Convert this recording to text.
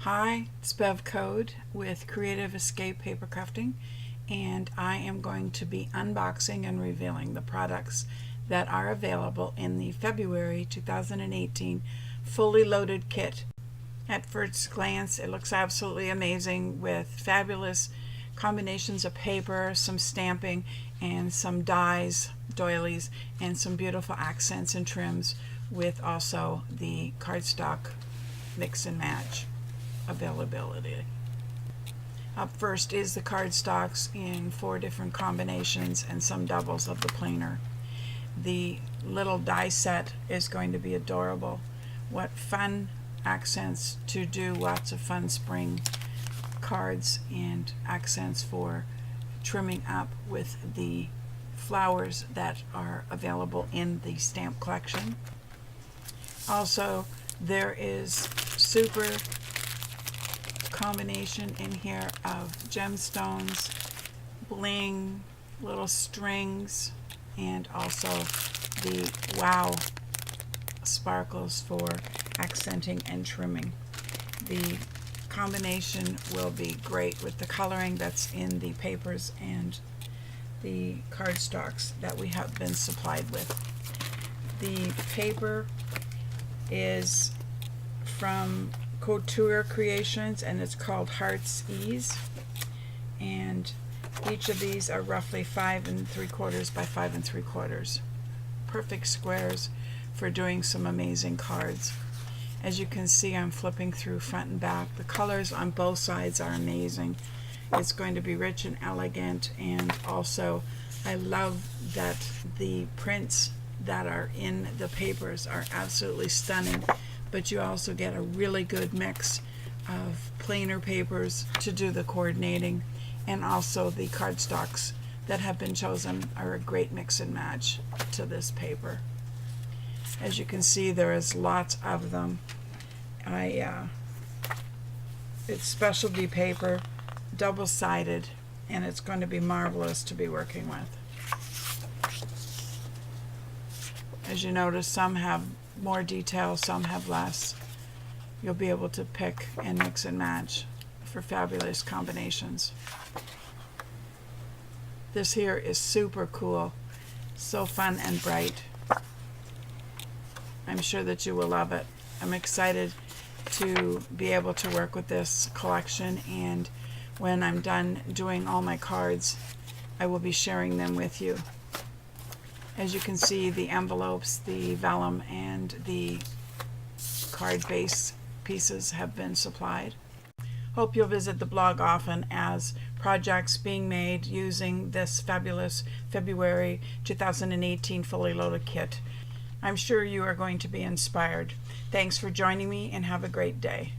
Hi, it's Bev Code with Creative Escape Papercrafting, and I am going to be unboxing and revealing the products that are available in the February 2018 fully loaded kit. At first glance, it looks absolutely amazing with fabulous combinations of paper, some stamping, and some dies, doilies, and some beautiful accents and trims with also the cardstock mix and match availability. Up first is the cardstocks in 4 different combinations and some doubles of the planer. The little die set is going to be adorable. What fun accents to do, lots of fun spring cards and accents for trimming up with the flowers that are available in the stamp collection. Also, there is super combination in here of gemstones, bling, little strings, and also the Wow sparkles for accenting and trimming. The combination will be great with the coloring that's in the papers and the cardstocks that we have been supplied with. The paper is from Couture Creations and it's called Heart's Ease, and each of these are roughly 5 3/4 by 5 3/4. Perfect squares for doing some amazing cards. As you can see, I'm flipping through front and back. The colors on both sides are amazing. It's going to be rich and elegant, and also I love that the prints that are in the papers are absolutely stunning, but you also get a really good mix of plainer papers to do the coordinating, and also the cardstocks that have been chosen are a great mix and match to this paper. As you can see, there is lots of them. It's specialty paper, double-sided, and it's going to be marvelous to be working with. As you notice, some have more detail, some have less. You'll be able to pick and mix and match for fabulous combinations. This here is super cool, so fun and bright. I'm sure that you will love it. I'm excited to be able to work with this collection, and when I'm done doing all my cards, I will be sharing them with you. As you can see, the envelopes, the vellum, and the card base pieces have been supplied. Hope you'll visit the blog often as projects being made using this fabulous February 2018 fully loaded kit. I'm sure you are going to be inspired. Thanks for joining me, and have a great day.